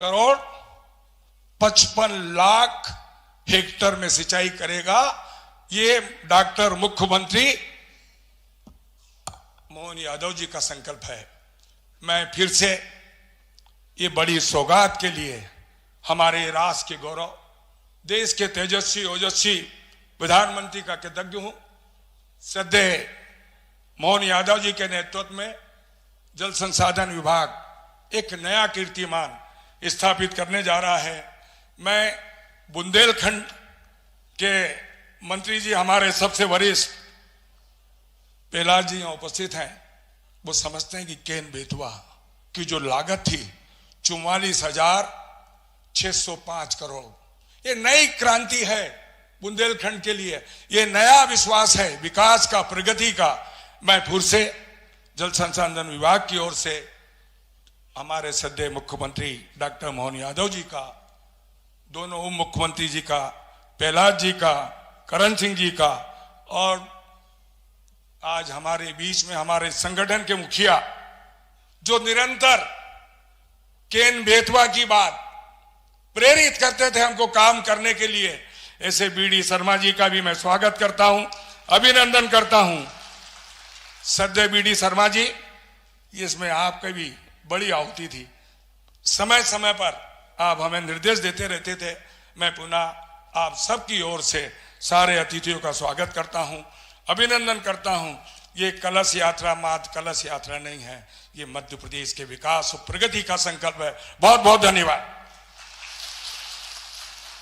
Crore 55 lakh hectare में सिंचाई करेगा। ये डॉक्टर मुख्यमंत्री मोहन यादव जी का संकल्प है। मैं फिर से ये बड़ी सौगात के लिए हमारे राष्ट्र के गौरव, देश के तेजस्वी ओजस्वी प्रधानमंत्री का कृतज्ञ हूं। श्रद्धेय मोहन यादव जी के नेतृत्व में जल संसाधन विभाग एक नया कीर्तिमान स्थापित करने जा रहा है। मैं बुंदेलखंड के मंत्री जी, हमारे सबसे वरिष्ठ प्रहलाद जी यहाँ उपस्थित हैं, वो समझते हैं कि केन बेतवा की जो लागत थी 44,605 करोड़, ये नई क्रांति है बुंदेलखंड के लिए। ये नया विश्वास है विकास का, प्रगति का। मैं फिर से जल संसाधन विभाग की ओर से हमारे श्रद्धेय मुख्यमंत्री डॉक्टर मोहन यादव जी का, दोनों उप मुख्यमंत्री जी का, प्रहलाद जी का, करण सिंह जी का, और आज हमारे बीच में हमारे संगठन के मुखिया जो निरंतर केन बेतवा की बात प्रेरित करते थे हमको काम करने के लिए, ऐसे बीडी शर्मा जी का भी मैं स्वागत करता हूं, अभिनंदन करता हूं। श्रद्धेय बीडी शर्मा जी, इसमें आपकी भी बड़ी आहुति थी। समय समय पर आप हमें निर्देश देते रहते थे। मैं पुनः आप सबकी ओर से सारे अतिथियों का स्वागत करता हूं, अभिनंदन करता हूं। ये कलश यात्रा मात्र कलश यात्रा नहीं है, ये मध्य प्रदेश के विकास और प्रगति का संकल्प है। बहुत बहुत धन्यवाद।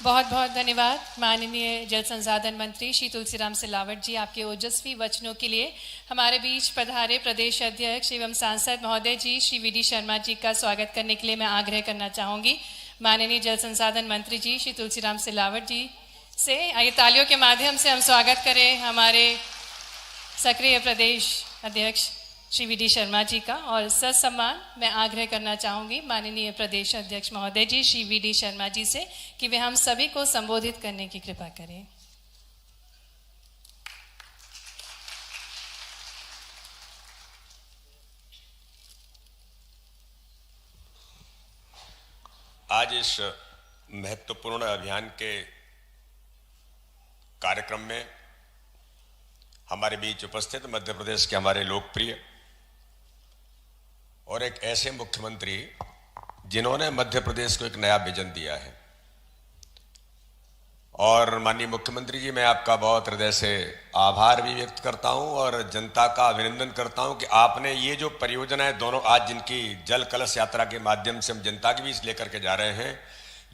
बहुत बहुत धन्यवाद माननीय जल संसाधन मंत्री श्री तुलसीराम सिलावट जी, आपके ओजस्वी वचनों के लिए। हमारे बीच पधारे प्रदेश अध्यक्ष एवं सांसद महोदय जी श्री वीडी शर्मा जी का स्वागत करने के लिए मैं आग्रह करना चाहूंगी। माननीय जल संसाधन मंत्री जी श्री तुलसीराम सिलावट जी से आइए तालियों के माध्यम से हम स्वागत करें हमारे सक्रिय प्रदेश अध्यक्ष श्री वीडी शर्मा जी का। और ससम्मान मैं आग्रह करना चाहूंगी माननीय प्रदेश अध्यक्ष महोदय जी श्री वीडी शर्मा जी से कि वे हम सभी को संबोधित करने की कृपा करें। आज इस महत्वपूर्ण अभियान के कार्यक्रम में हमारे बीच उपस्थित मध्य प्रदेश के हमारे लोकप्रिय और एक ऐसे मुख्यमंत्री जिन्होंने मध्य प्रदेश को एक नया विजन दिया है। और माननीय मुख्यमंत्री जी, मैं आपका बहुत हृदय से आभार भी व्यक्त करता हूं और जनता का अभिनंदन करता हूं कि आपने ये जो परियोजनाएं दोनों आज जिनकी जल कलश यात्रा के माध्यम से हम जनता के बीच लेकर के जा रहे हैं,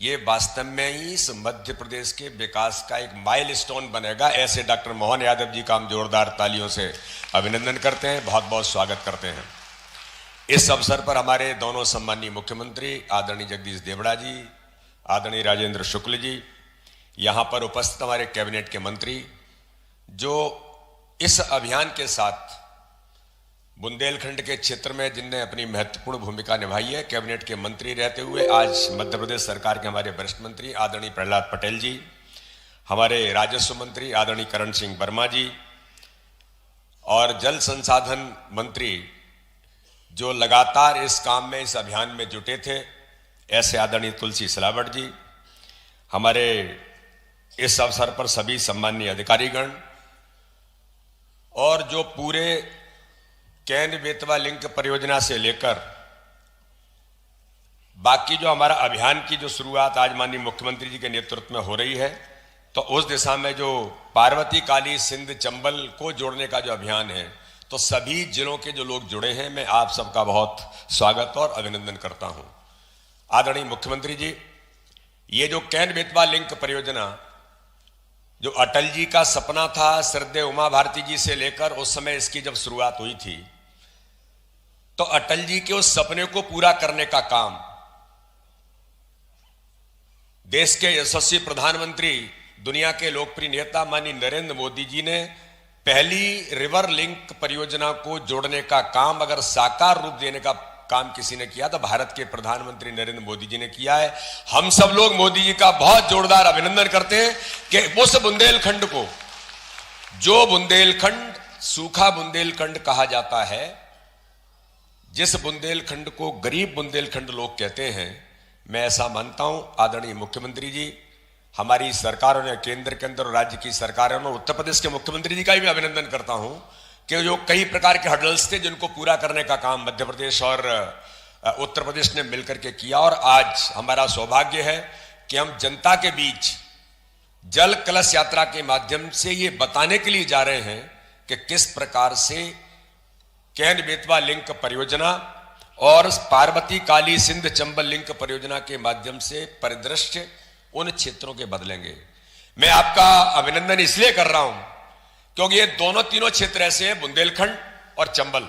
ये वास्तव में ही इस मध्य प्रदेश के विकास का एक माइलस्टोन बनेगा। ऐसे डॉक्टर मोहन यादव जी का हम जोरदार तालियों से अभिनंदन करते हैं, बहुत बहुत स्वागत करते हैं। इस अवसर पर हमारे दोनों सम्मानीय मुख्यमंत्री आदरणीय जगदीश देवड़ा जी, आदरणीय राजेंद्र शुक्ल जी, यहाँ पर उपस्थित हमारे कैबिनेट के मंत्री जो इस अभियान के साथ बुंदेलखंड के क्षेत्र में जिनने अपनी महत्वपूर्ण भूमिका निभाई है, कैबिनेट के मंत्री रहते हुए आज मध्य प्रदेश सरकार के हमारे वरिष्ठ मंत्री आदरणीय प्रहलाद पटेल जी, हमारे राजस्व मंत्री आदरणीय करण सिंह वर्मा जी, और जल संसाधन मंत्री जो लगातार इस काम में, इस अभियान में जुटे थे, ऐसे आदरणीय तुलसी सिलावट जी, हमारे इस अवसर पर सभी सम्मानीय अधिकारीगण, और जो पूरे केन बेतवा लिंक परियोजना से लेकर बाकी जो हमारा अभियान की जो शुरुआत आज माननीय मुख्यमंत्री जी के नेतृत्व में हो रही है, तो उस दिशा में जो पार्वती काली सिंध चंबल को जोड़ने का जो अभियान है, तो सभी जिलों के जो लोग जुड़े हैं, मैं आप सबका बहुत स्वागत और अभिनंदन करता हूं। आदरणीय मुख्यमंत्री जी, ये जो केन बेतवा लिंक परियोजना जो अटल जी का सपना था, श्रद्धेय उमा भारती जी से लेकर उस समय इसकी जब शुरुआत हुई थी, तो अटल जी के उस सपने को पूरा करने का काम देश के यशस्वी प्रधानमंत्री, दुनिया के लोकप्रिय नेता माननीय नरेंद्र मोदी जी ने पहली रिवर लिंक परियोजना को जोड़ने का काम अगर साकार रूप देने का काम किसी ने किया तो भारत के प्रधानमंत्री नरेंद्र मोदी जी ने किया है। हम सब लोग मोदी जी का बहुत जोरदार अभिनंदन करते हैं कि उस बुंदेलखंड को, जो बुंदेलखंड सूखा बुंदेलखंड कहा जाता है, जिस बुंदेलखंड को गरीब बुंदेलखंड लोग कहते हैं, मैं ऐसा मानता हूं आदरणीय मुख्यमंत्री जी, हमारी सरकारों ने, केंद्र के अंदर और राज्य की सरकारों ने, उत्तर प्रदेश के मुख्यमंत्री जी का भी मैं अभिनंदन करता हूं कि जो कई प्रकार के हर्डल्स थे जिनको पूरा करने का काम मध्य प्रदेश और उत्तर प्रदेश ने मिलकर के किया। और आज हमारा सौभाग्य है कि हम जनता के बीच जल कलश यात्रा के माध्यम से ये बताने के लिए जा रहे हैं कि किस प्रकार से केन बेतवा लिंक परियोजना और पार्वती काली सिंध चंबल लिंक परियोजना के माध्यम से परिदृश्य उन क्षेत्रों के बदलेंगे। मैं आपका अभिनंदन इसलिए कर रहा हूं क्योंकि ये दोनों तीनों क्षेत्र ऐसे हैं, बुंदेलखंड और चंबल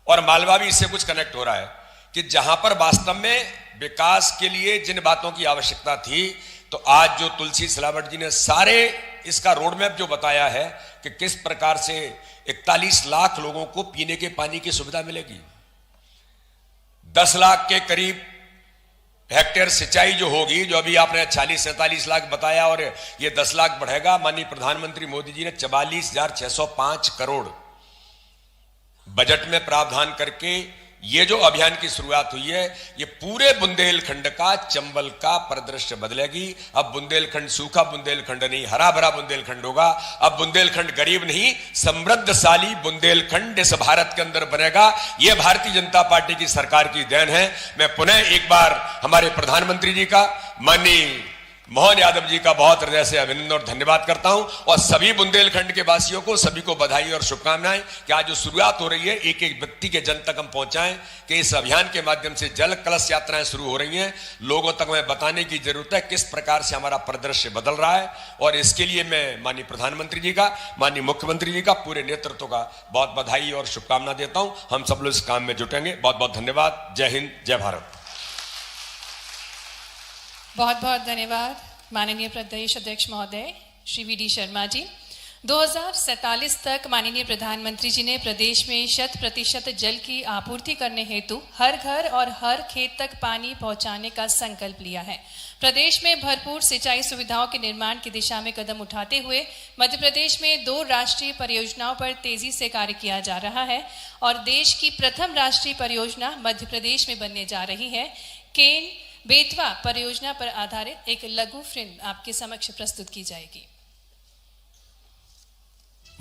और मालवा भी इससे कुछ कनेक्ट हो रहा है, कि जहां पर वास्तव में विकास के लिए जिन बातों की आवश्यकता थी, तो आज जो तुलसी सिलावट जी ने सारे इसका रोड मैप जो बताया है कि किस प्रकार से 41 लाख लोगों को पीने के पानी की सुविधा मिलेगी, 10 लाख के करीब हेक्टेयर सिंचाई जो होगी, जो अभी आपने 40-47 लाख बताया और ये 10 लाख बढ़ेगा। माननीय प्रधानमंत्री मोदी जी ने 44,605 करोड़ बजट में प्रावधान करके ये जो अभियान की शुरुआत हुई है, ये पूरे बुंदेलखंड का, चंबल का परिदृश्य बदलेगी। अब बुंदेलखंड सूखा बुंदेलखंड नहीं, हरा भरा बुंदेलखंड होगा। अब बुंदेलखंड गरीब नहीं, समृद्धशाली बुंदेलखंड इस भारत के अंदर बनेगा। यह भारतीय जनता पार्टी की सरकार की देन है। मैं पुनः एक बार हमारे प्रधानमंत्री जी का, माननीय मोहन यादव जी का बहुत हृदय से अभिनंदन और धन्यवाद करता हूं, और सभी बुंदेलखंड के वासियों को, सभी को बधाई और शुभकामनाएं कि आज जो शुरुआत हो रही है, एक एक व्यक्ति के जन तक हम पहुंचाएं कि इस अभियान के माध्यम से जल कलश यात्राएं शुरू हो रही हैं। लोगों तक हमें बताने की जरूरत है किस प्रकार से हमारा परिदृश्य बदल रहा है, और इसके लिए मैं माननीय प्रधानमंत्री जी का, माननीय मुख्यमंत्री जी का, पूरे नेतृत्व का बहुत बधाई और शुभकामना देता हूं। हम सब लोग इस काम में जुटेंगे। बहुत बहुत धन्यवाद। जय हिंद, जय भारत। बहुत बहुत धन्यवाद माननीय प्रदेश अध्यक्ष महोदय श्री वी डी शर्मा जी। 2047 तक माननीय प्रधानमंत्री जी ने प्रदेश में 100% जल की आपूर्ति करने हेतु हर घर और हर खेत तक पानी पहुंचाने का संकल्प लिया है। प्रदेश में भरपूर सिंचाई सुविधाओं के निर्माण की दिशा में कदम उठाते हुए मध्य प्रदेश में 2 राष्ट्रीय परियोजनाओं पर तेजी से कार्य किया जा रहा है, और देश की प्रथम राष्ट्रीय परियोजना मध्य प्रदेश में बनने जा रही है। केन बेतवा परियोजना पर आधारित एक लघु फिल्म आपके समक्ष प्रस्तुत की जाएगी।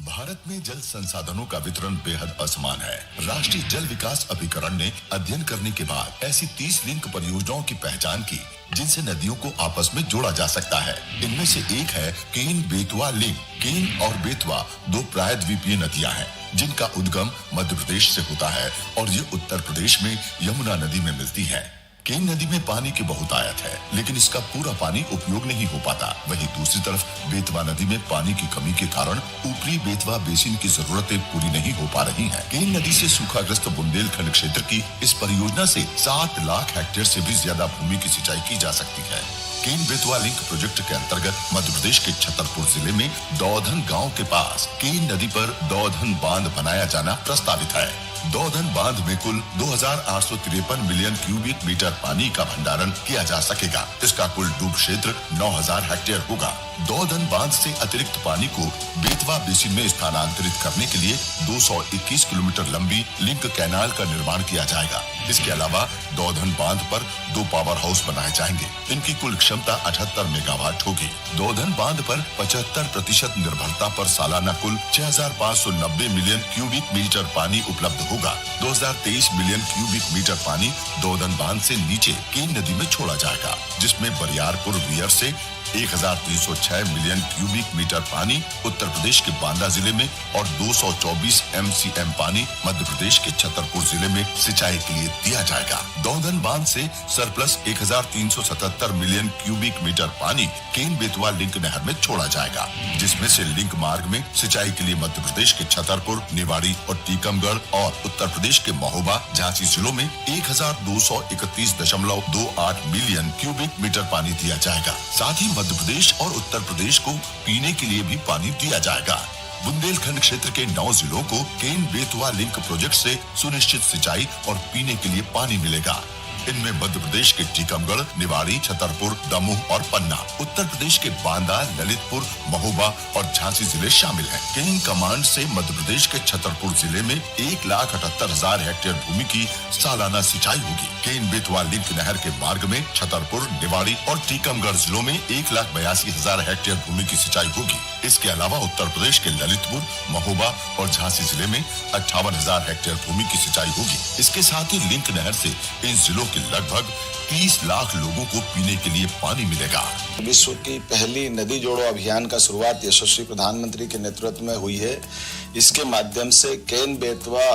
भारत में जल संसाधनों का वितरण बेहद असमान है। राष्ट्रीय जल विकास अभिकरण ने अध्ययन करने के बाद ऐसी 30 लिंक परियोजनाओं की पहचान की जिनसे नदियों को आपस में जोड़ा जा सकता है। इनमें से एक है केन बेतवा लिंक। केन और बेतवा 2 प्रायद्वीपीय नदियां हैं जिनका उद्गम मध्य प्रदेश से होता है और ये उत्तर प्रदेश में यमुना नदी में मिलती है। केन नदी में पानी की बहुतायत है, लेकिन इसका पूरा पानी उपयोग नहीं हो पाता। वहीं दूसरी तरफ बेतवा नदी में पानी की कमी के कारण ऊपरी बेतवा बेसिन की जरूरतें पूरी नहीं हो पा रही हैं। केन नदी से सूखाग्रस्त बुंदेलखंड क्षेत्र की इस परियोजना से 7 लाख हेक्टेयर से भी ज्यादा भूमि की सिंचाई की जा सकती है। केन बेतवा लिंक प्रोजेक्ट के अंतर्गत मध्य प्रदेश के छतरपुर जिले में दौधन गांव के पास केन नदी पर दौधन बांध बनाया जाना प्रस्तावित है। दौधन बांध में कुल 2,853 मिलियन क्यूबिक मीटर पानी का भंडारण किया जा सकेगा। इसका कुल डूब क्षेत्र 9,000 हेक्टेयर होगा। दौधन बांध से अतिरिक्त पानी को बेतवा बेसिन में स्थानांतरित करने के लिए 221 किलोमीटर लंबी लिंक कैनाल का निर्माण किया जाएगा। इसके अलावा दौधन बांध पर 2 पावर हाउस बनाए जाएंगे। इनकी कुल क्षमता 78 मेगावाट होगी। दौधन बांध पर 75% निर्भरता पर सालाना कुल 6,590 मिलियन क्यूबिक मीटर पानी उपलब्ध होगा। 2,023 मिलियन क्यूबिक मीटर पानी दौधन बांध से नीचे केन नदी में छोड़ा जाएगा, जिसमें बरियारपुर वियर से 1,306 मिलियन क्यूबिक मीटर पानी उत्तर प्रदेश के बांदा जिले में और 224 MCM पानी मध्य प्रदेश के छतरपुर जिले में सिंचाई के लिए दिया जाएगा। दौधन बांध से सरप्लस 1,377 मिलियन क्यूबिक मीटर पानी केन बेतवा लिंक नहर में छोड़ा जाएगा, जिसमें से लिंक मार्ग में सिंचाई के लिए मध्य प्रदेश के छतरपुर, निवाड़ी और टीकमगढ़ और उत्तर प्रदेश के महोबा, झांसी जिलों में 1,231.28 मिलियन क्यूबिक मीटर पानी दिया जाएगा। साथ ही मध्य प्रदेश और उत्तर प्रदेश को पीने के लिए भी पानी दिया जाएगा। बुंदेलखंड क्षेत्र के 9 जिलों को केन बेतवा लिंक प्रोजेक्ट से सुनिश्चित सिंचाई और पीने के लिए पानी मिलेगा। इनमें मध्य प्रदेश के टीकमगढ़, निवाड़ी, छतरपुर, दमोह और पन्ना, उत्तर प्रदेश के बांदा, ललितपुर, महोबा और झांसी जिले शामिल हैं। केन कमांड से मध्य प्रदेश के छतरपुर जिले में 1,78,000 हेक्टेयर भूमि की सालाना सिंचाई होगी। केन बेतवा लिंक नहर के मार्ग में छतरपुर, निवाड़ी और टीकमगढ़ जिलों में 1,82,000 हेक्टेयर भूमि की सिंचाई होगी। इसके अलावा उत्तर प्रदेश के ललितपुर, महोबा और झांसी जिले में 58,000 हेक्टेयर भूमि की सिंचाई होगी। इसके साथ ही लिंक नहर से इन जिलों के लगभग 30 लाख लोगों को पीने के लिए पानी मिलेगा। विश्व की पहली नदी जोड़ो अभियान का शुरुआत यशस्वी प्रधानमंत्री के नेतृत्व में हुई है। इसके माध्यम से केन बेतवा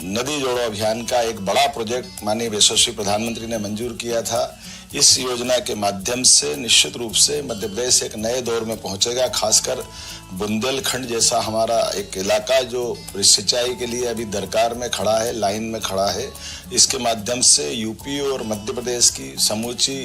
नदी जोड़ो अभियान का एक बड़ा प्रोजेक्ट माननीय यशस्वी प्रधानमंत्री ने मंजूर किया था। इस योजना के माध्यम से निश्चित रूप से मध्य प्रदेश एक नए दौर में पहुंचेगा। खासकर बुंदेलखंड जैसा हमारा एक इलाका जो सिंचाई के लिए अभी दरकार में खड़ा है, लाइन में खड़ा है, इसके माध्यम से यूपी और मध्य प्रदेश की समूची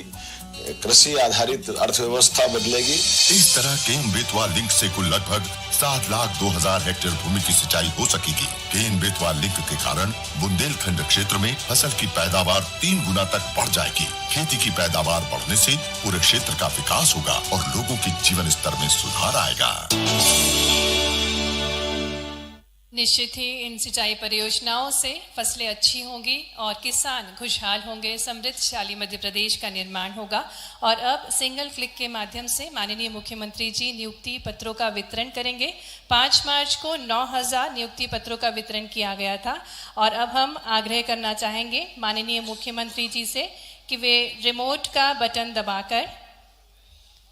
कृषि आधारित अर्थव्यवस्था बदलेगी। इस तरह केन बेतवा लिंक से कुल लगभग 7,02,000 हेक्टेयर भूमि की सिंचाई हो सकेगी। केन बेतवा लिंक के कारण बुंदेलखंड क्षेत्र में फसल की पैदावार 3 गुना तक बढ़ जाएगी। खेती की पैदावार बढ़ने से पूरे क्षेत्र का विकास होगा और लोगों के जीवन स्तर में सुधार आएगा। निश्चित ही इन सिंचाई परियोजनाओं से फसलें अच्छी होंगी और किसान खुशहाल होंगे, समृद्धशाली मध्य प्रदेश का निर्माण होगा। और अब सिंगल क्लिक के माध्यम से माननीय मुख्यमंत्री जी नियुक्ति पत्रों का वितरण करेंगे। 5 मार्च को 9,000 नियुक्ति पत्रों का वितरण किया गया था और अब हम आग्रह करना चाहेंगे माननीय मुख्यमंत्री जी से कि वे रिमोट का बटन दबाकर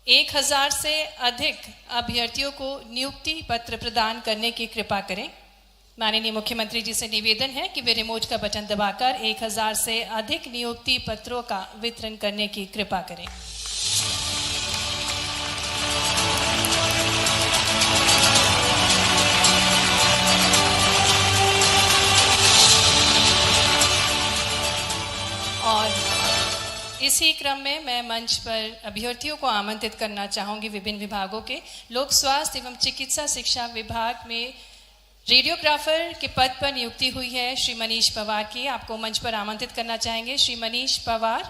1,000 से अधिक अभ्यर्थियों को नियुक्ति पत्र प्रदान करने की कृपा करें। माननीय मुख्यमंत्री जी से निवेदन है कि वे रिमोट का बटन दबाकर 1,000 से अधिक नियुक्ति पत्रों का वितरण करने की कृपा करें। और इसी क्रम में मैं मंच पर अभ्यर्थियों को आमंत्रित करना चाहूंगी। विभिन्न विभागों के लोक स्वास्थ्य एवं चिकित्सा शिक्षा विभाग में रेडियोग्राफर के पद पर नियुक्ति हुई है श्री मनीष पवार की। आपको मंच पर आमंत्रित करना चाहेंगे श्री मनीष पवार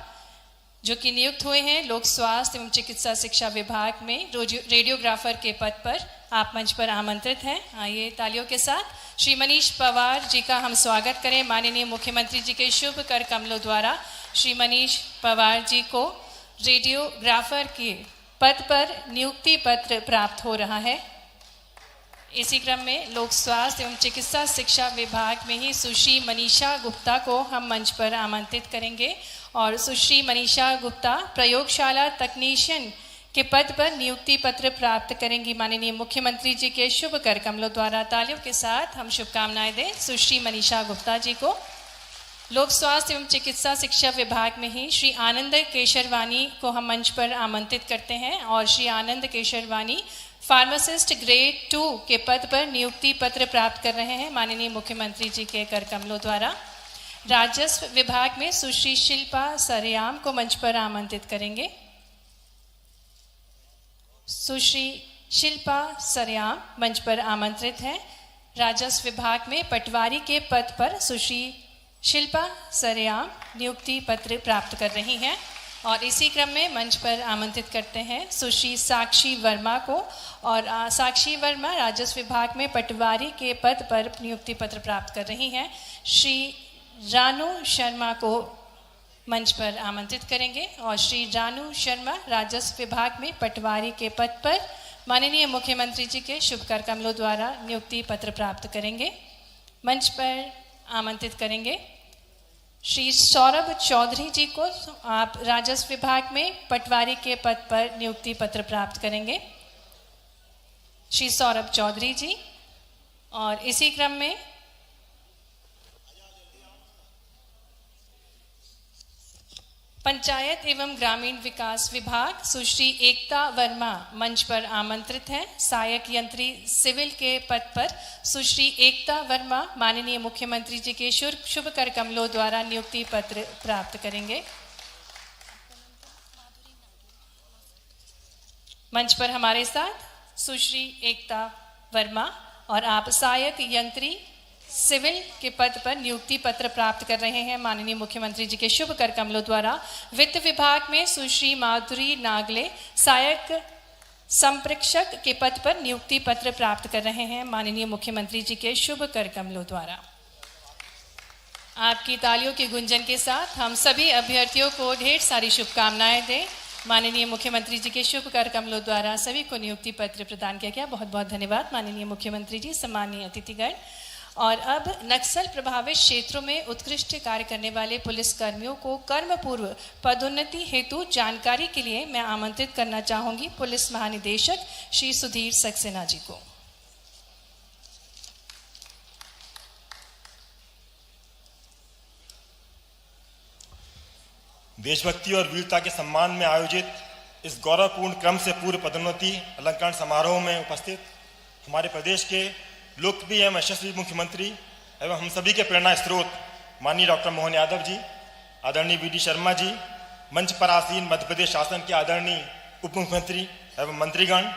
जो कि नियुक्त हुए हैं लोक स्वास्थ्य एवं चिकित्सा शिक्षा विभाग में रेडियोग्राफर के पद पर। आप मंच पर आमंत्रित हैं। आइए तालियों के साथ श्री मनीष पवार जी का हम स्वागत करें। माननीय मुख्यमंत्री जी के शुभ कर कमलों द्वारा श्री मनीष पवार जी को रेडियोग्राफर के पद पर नियुक्ति पत्र प्राप्त हो रहा है। इसी क्रम में लोक स्वास्थ्य एवं चिकित्सा शिक्षा विभाग में ही सुश्री मनीषा गुप्ता को हम मंच पर आमंत्रित करेंगे और सुश्री मनीषा गुप्ता प्रयोगशाला तकनीशियन के पद पर नियुक्ति पत्र प्राप्त करेंगी। माननीय मुख्यमंत्री जी के शुभ कर कमलों द्वारा तालियों के साथ हम शुभकामनाएं दें सुश्री मनीषा गुप्ता जी को। लोक स्वास्थ्य एवं चिकित्सा शिक्षा विभाग में ही श्री आनंद केशरवानी को हम मंच पर आमंत्रित करते हैं और श्री आनंद केशरवानी फार्मासिस्ट ग्रेड 2 के पद पर नियुक्ति पत्र प्राप्त कर रहे हैं माननीय मुख्यमंत्री जी के कर कमलों द्वारा। राजस्व विभाग में सुश्री शिल्पा सरेयाम को मंच पर आमंत्रित करेंगे। सुश्री शिल्पा सरेयाम मंच पर आमंत्रित हैं। राजस्व विभाग में पटवारी के पद पर सुश्री शिल्पा सरेयाम नियुक्ति पत्र प्राप्त कर रही हैं और इसी क्रम में मंच पर आमंत्रित करते हैं सुश्री साक्षी वर्मा को। और साक्षी वर्मा राजस्व विभाग में पटवारी के पद पर नियुक्ति पत्र प्राप्त कर रही हैं। श्री रानू शर्मा को मंच पर आमंत्रित करेंगे और श्री रानू शर्मा राजस्व विभाग में पटवारी के पद पर माननीय मुख्यमंत्री जी के शुभ कर कमलों द्वारा नियुक्ति पत्र प्राप्त करेंगे। मंच पर आमंत्रित करेंगे श्री सौरभ चौधरी जी को। आप राजस्व विभाग में पटवारी के पद पर नियुक्ति पत्र प्राप्त करेंगे श्री सौरभ चौधरी जी। और इसी क्रम में पंचायत एवं ग्रामीण विकास विभाग सुश्री एकता वर्मा मंच पर आमंत्रित हैं। सहायक यंत्री सिविल के पद पर सुश्री एकता वर्मा माननीय मुख्यमंत्री जी के शुभ कर कमलों द्वारा नियुक्ति पत्र प्राप्त करेंगे। मंच पर हमारे साथ सुश्री एकता वर्मा और आप सहायक यंत्री सिविल के पद पर नियुक्ति पत्र प्राप्त कर रहे हैं। माननीय मुख्यमंत्री जी के शुभ कर कमलों द्वारा वित्त विभाग में सुश्री माधुरी नागले सहायक संप्रेक्षक के पद पर नियुक्ति पत्र प्राप्त कर रहे हैं। माननीय मुख्यमंत्री जी के शुभ कर कमलों द्वारा आपकी तालियों की गुंजन के साथ हम सभी अभ्यर्थियों को ढेर सारी शुभकामनाएं दें। माननीय मुख्यमंत्री जी के शुभ कर कमलों द्वारा सभी को नियुक्ति पत्र प्रदान किया गया। बहुत बहुत धन्यवाद माननीय मुख्यमंत्री जी, सम्मानीय अतिथिगण। और अब नक्सल प्रभावित क्षेत्रों में उत्कृष्ट कार्य करने वाले पुलिस कर्मियों को कर्म पूर्व पदोन्नति हेतु जानकारी के लिए मैं आमंत्रित करना चाहूंगी पुलिस महानिदेशक श्री सुधीर सक्सेना जी को। देशभक्ति और वीरता के सम्मान में आयोजित इस गौरवपूर्ण क्रम से पूर्व पदोन्नति अलंकरण समारोह में उपस्थित हमारे प्रदेश के लोकप्रिय एवं यशस्वी मुख्यमंत्री एवं हम सभी के प्रेरणा स्रोत माननीय डॉक्टर मोहन यादव जी, आदरणीय वी.डी. शर्मा जी, मंच पर आसीन मध्य प्रदेश शासन के आदरणीय उप मुख्यमंत्री एवं मंत्रीगण,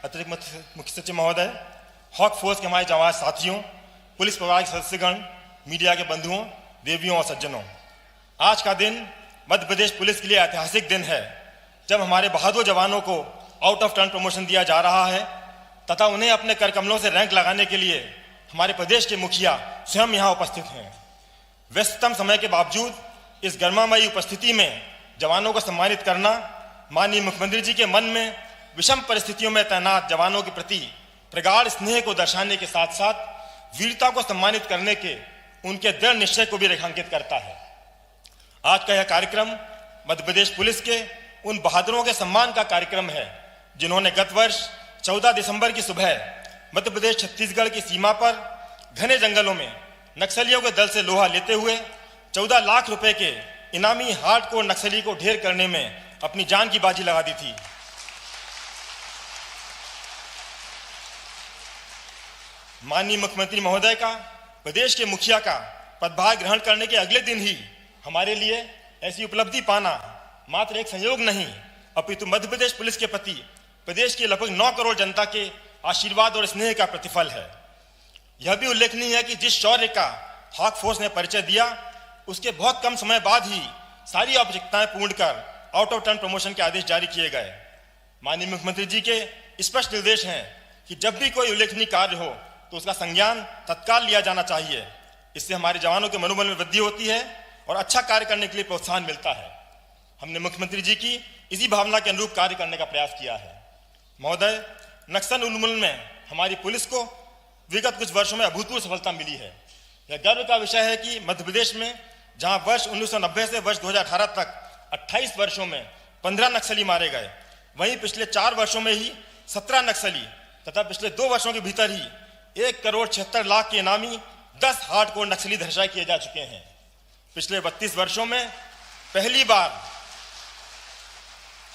अतिरिक्त मुख्य सचिव महोदय, हॉक फोर्स के हमारे जवान साथियों, पुलिस परिवार के सदस्यगण, मीडिया के बंधुओं, देवियों और सज्जनों, आज का दिन मध्य प्रदेश पुलिस के लिए ऐतिहासिक दिन है जब हमारे बहादुर जवानों को आउट ऑफ टर्न प्रमोशन दिया जा रहा है तथा उन्हें अपने कर कमलों से रैंक लगाने के लिए हमारे प्रदेश के मुखिया स्वयं यहाँ उपस्थित हैं। व्यस्ततम समय के बावजूद इस गर्मामयी उपस्थिति में जवानों को सम्मानित करना माननीय मुख्यमंत्री जी के मन में विषम परिस्थितियों में तैनात जवानों के प्रति प्रगाढ़ स्नेह को दर्शाने के साथ साथ वीरता को सम्मानित करने के उनके दृढ़ निश्चय को भी रेखांकित करता है। आज का यह कार्यक्रम मध्य प्रदेश पुलिस के उन बहादुरों के सम्मान का कार्यक्रम है जिन्होंने गत वर्ष 14 दिसंबर की सुबह मध्य प्रदेश छत्तीसगढ़ की सीमा पर घने जंगलों में नक्सलियों के दल से लोहा लेते हुए 14 लाख रुपए के इनामी हार्डकोर नक्सली को ढेर करने में अपनी जान की बाजी लगा दी थी। माननीय मुख्यमंत्री महोदय का प्रदेश के मुखिया का पदभार ग्रहण करने के अगले दिन ही हमारे लिए ऐसी उपलब्धि पाना मात्र एक संयोग नहीं अपितु मध्य प्रदेश पुलिस के प्रति प्रदेश के लगभग 9 करोड़ जनता के आशीर्वाद और स्नेह का प्रतिफल है। यह भी उल्लेखनीय है कि जिस शौर्य का हॉक फोर्स ने परिचय दिया उसके बहुत कम समय बाद ही सारी औपचारिकताएं पूर्ण कर आउट ऑफ टर्न प्रमोशन के आदेश जारी किए गए। माननीय मुख्यमंत्री जी के स्पष्ट निर्देश हैं कि जब भी कोई उल्लेखनीय कार्य हो तो उसका संज्ञान तत्काल लिया जाना चाहिए। इससे हमारे जवानों के मनोबल में वृद्धि होती है और अच्छा कार्य करने के लिए प्रोत्साहन मिलता है। हमने मुख्यमंत्री जी की इसी भावना के अनुरूप कार्य करने का प्रयास किया है। महोदय, नक्सल उन्मूलन में हमारी पुलिस को विगत कुछ वर्षों में अभूतपूर्व सफलता मिली है। यह गर्व का विषय है कि मध्य प्रदेश में जहां वर्ष 1990 से वर्ष 2018 तक 28 वर्षों में 15 नक्सली मारे गए, वहीं पिछले 4 वर्षों में ही 17 नक्सली तथा पिछले 2 वर्षों के भीतर ही 1 करोड़ 76 लाख के इनामी 10 हार्डकोर नक्सली धराशायी किए जा चुके हैं। पिछले 32 वर्षों में पहली बार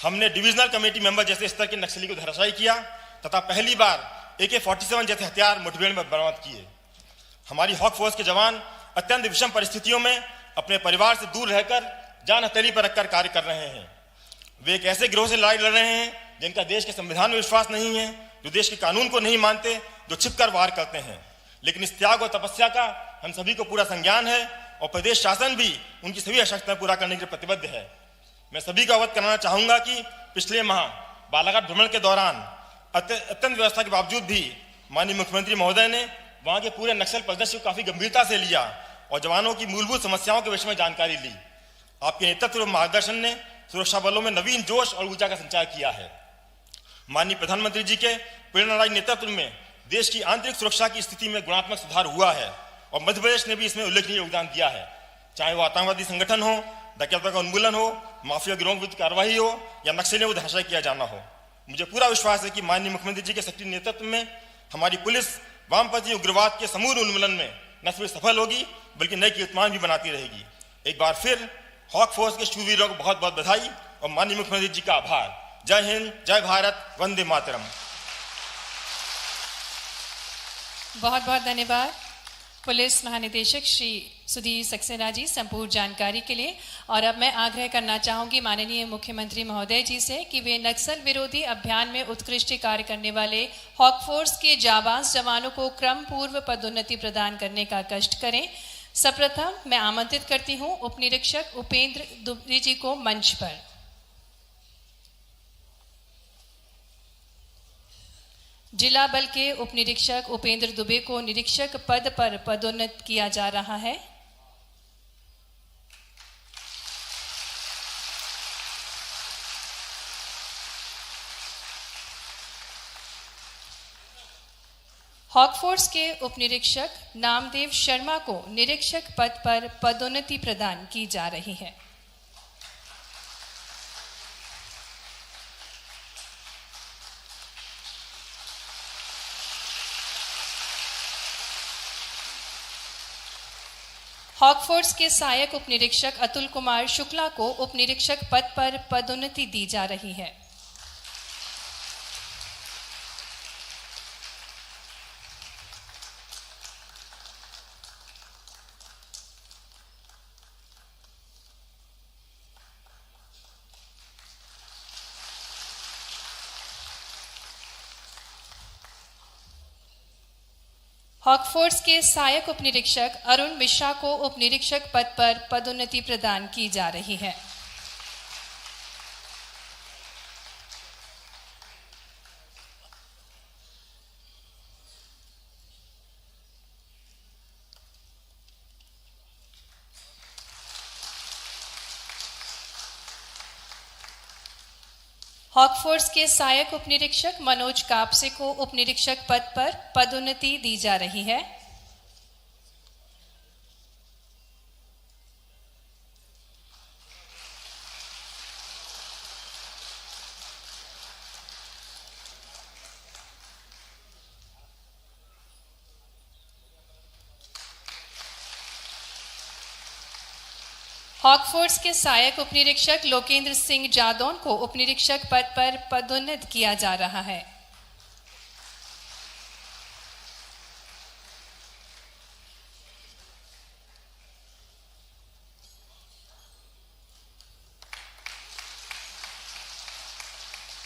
हमने डिविजनल कमेटी मेंबर जैसे स्तर के नक्सली को धराशायी किया तथा पहली बार AK-47 जैसे हथियार मुठभेड़ में बरामद किए। हमारी हॉक फोर्स के जवान अत्यंत विषम परिस्थितियों में अपने परिवार से दूर रहकर जान हथेली पर रखकर कार्य कर रहे हैं। वे एक ऐसे गिरोह से लड़ाई लड़ रहे हैं जिनका देश के संविधान में विश्वास नहीं है, जो देश के कानून को नहीं मानते, जो छिपकर वार करते हैं। लेकिन इस त्याग और तपस्या का हम सभी को पूरा संज्ञान है और प्रदेश शासन भी उनकी सभी आवश्यकताएं पूरा करने के लिए प्रतिबद्ध है। मैं सभी को अवगत कराना चाहूंगा कि पिछले माह बालाघाट भ्रमण के दौरान अत्यंत व्यवस्था के बावजूद भी माननीय मुख्यमंत्री महोदय ने वहां के पूरे नक्सल परिदृश्य को काफी गंभीरता से लिया और जवानों की मूलभूत समस्याओं के विषय में जानकारी ली। आपके नेतृत्व और मार्गदर्शन ने सुरक्षा बलों में नवीन जोश और ऊर्जा का संचार किया है। माननीय प्रधानमंत्री जी के प्रेरणादायी नेतृत्व में देश की आंतरिक सुरक्षा की स्थिति में गुणात्मक सुधार हुआ है और मध्य प्रदेश ने भी इसमें उल्लेखनीय योगदान दिया है। चाहे वो आतंकवादी संगठन हो, डकैतों का उन्मूलन हो, माफिया गिरोह विरुद्ध कार्रवाई हो या नक्सलियों को धराशायी किया जाना हो। मुझे पूरा विश्वास है कि माननीय मुख्यमंत्री जी के सक्रिय नेतृत्व में हमारी पुलिस वामपंथी उग्रवाद के समूल उन्मूलन में न सिर्फ सफल होगी बल्कि नए कीर्तिमान भी बनाती रहेगी। एक बार फिर हॉक फोर्स के शूरवीरों को बहुत बहुत बधाई और माननीय मुख्यमंत्री जी का आभार। जय हिंद, जय भारत, वंदे मातरम। बहुत बहुत धन्यवाद पुलिस महानिदेशक श्री सुधीर सक्सेना जी संपूर्ण जानकारी के लिए। और अब मैं आग्रह करना चाहूंगी माननीय मुख्यमंत्री महोदय जी से कि वे नक्सल विरोधी अभियान में उत्कृष्ट कार्य करने वाले हॉक फोर्स के जाबाज जवानों को क्रम पूर्व पदोन्नति प्रदान करने का कष्ट करें। सर्वप्रथम मैं आमंत्रित करती हूं उप निरीक्षक उपेंद्र दुबे जी को मंच पर। जिला बल के उप निरीक्षक उपेंद्र दुबे को निरीक्षक पद पर पदोन्नत किया जा रहा है। हॉक फोर्स के उप निरीक्षक नामदेव शर्मा को निरीक्षक पद पर पदोन्नति प्रदान की जा रही है। हॉक फोर्स के सहायक उप निरीक्षक अतुल कुमार शुक्ला को उप निरीक्षक पद पर पदोन्नति दी जा रही है। हॉक फोर्स के सहायक उप निरीक्षक अरुण मिश्रा को उप निरीक्षक पद पर पदोन्नति प्रदान की जा रही है। हॉक फोर्स के सहायक उप निरीक्षक मनोज कापसे को उप निरीक्षक पद पर पदोन्नति दी जा रही है। हॉक फोर्स के सहायक उप निरीक्षक लोकेंद्र सिंह जादौन को उप निरीक्षक पद पर पदोन्नत किया जा रहा है।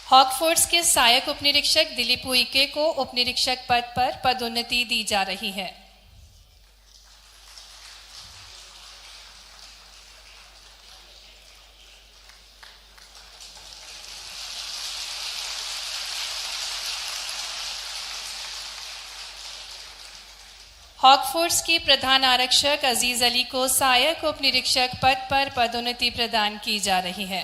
हॉक फोर्स के सहायक उप निरीक्षक दिलीप उइके को उप निरीक्षक पद पर पदोन्नति दी जा रही है। हॉक फोर्स के प्रधान आरक्षक अजीज अली को सहायक उप निरीक्षक पद पर पदोन्नति प्रदान की जा रही है।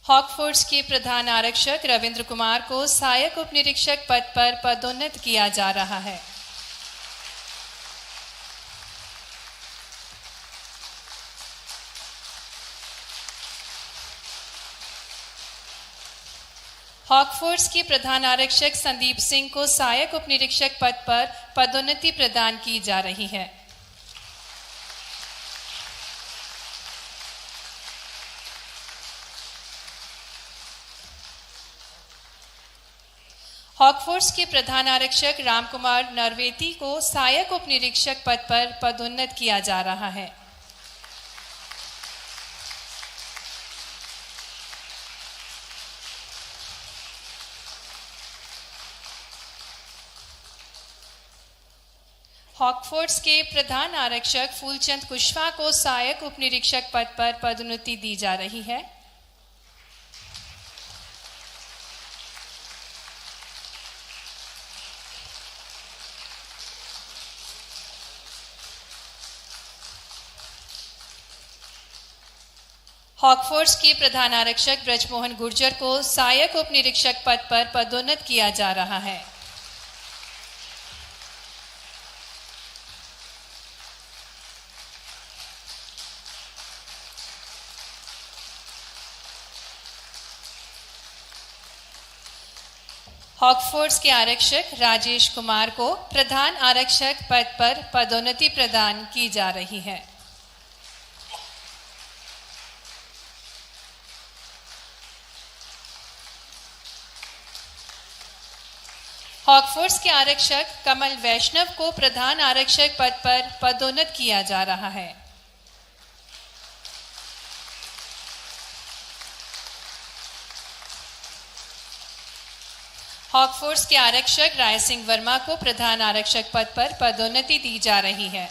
हॉक फोर्स के प्रधान आरक्षक रविंद्र कुमार को सहायक उप निरीक्षक पद पर पदोन्नत किया जा रहा है। हॉक फोर्स के प्रधान आरक्षक संदीप सिंह को सहायक उप निरीक्षक पद पर पदोन्नति प्रदान की जा रही है। हॉक फोर्स के प्रधान आरक्षक रामकुमार नरवेती को सहायक उप निरीक्षक पद पर पदोन्नत किया जा रहा है। हॉक फोर्स के प्रधान आरक्षक फूलचंद कुशवाहा को सहायक उप निरीक्षक पद पर पदोन्नति दी जा रही है। हॉक फोर्स के प्रधान आरक्षक ब्रजमोहन गुर्जर को सहायक उप निरीक्षक पद पर पदोन्नत किया जा रहा है। हॉक फोर्स के आरक्षक राजेश कुमार को प्रधान आरक्षक पद पर पदोन्नति प्रदान की जा रही है। हॉकफोर्स के आरक्षक कमल वैष्णव को प्रधान आरक्षक पद पर पदोन्नत किया जा रहा है। हॉकफोर्स के आरक्षक राय सिंह वर्मा को प्रधान आरक्षक पद पर पदोन्नति दी जा रही है।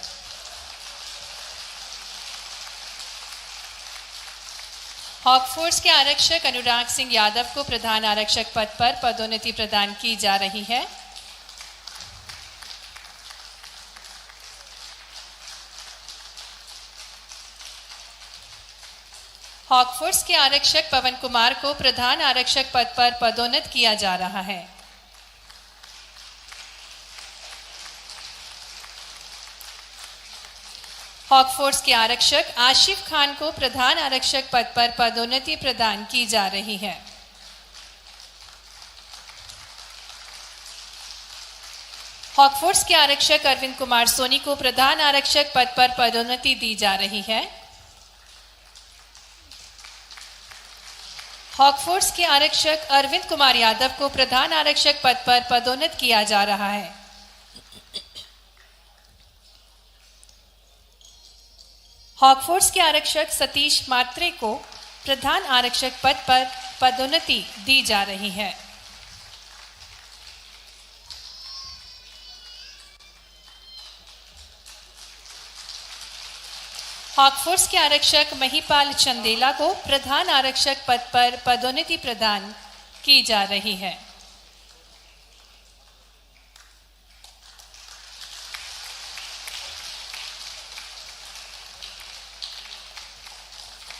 हॉकफोर्स के आरक्षक अनुराग सिंह यादव को प्रधान आरक्षक पद पर पदोन्नति प्रदान की जा रही है। हॉकफोर्स के आरक्षक पवन कुमार को प्रधान आरक्षक पद पर पदोन्नत किया जा रहा है। हॉकफोर्स के आरक्षक आशिफ खान को प्रधान आरक्षक पद पर पदोन्नति प्रदान की जा रही है। हॉकफोर्स के आरक्षक अरविंद कुमार सोनी को प्रधान आरक्षक पद पर पदोन्नति दी जा रही है। हॉकफोर्स के आरक्षक अरविंद कुमार यादव को प्रधान आरक्षक पद पर पदोन्नत किया जा रहा है। हॉकफोर्स के आरक्षक सतीश मात्रे को प्रधान आरक्षक पद पर पदोन्नति दी जा रही है। हॉकफोर्स के आरक्षक महिपाल चंदेला को प्रधान आरक्षक पद पर पदोन्नति प्रदान की जा रही है।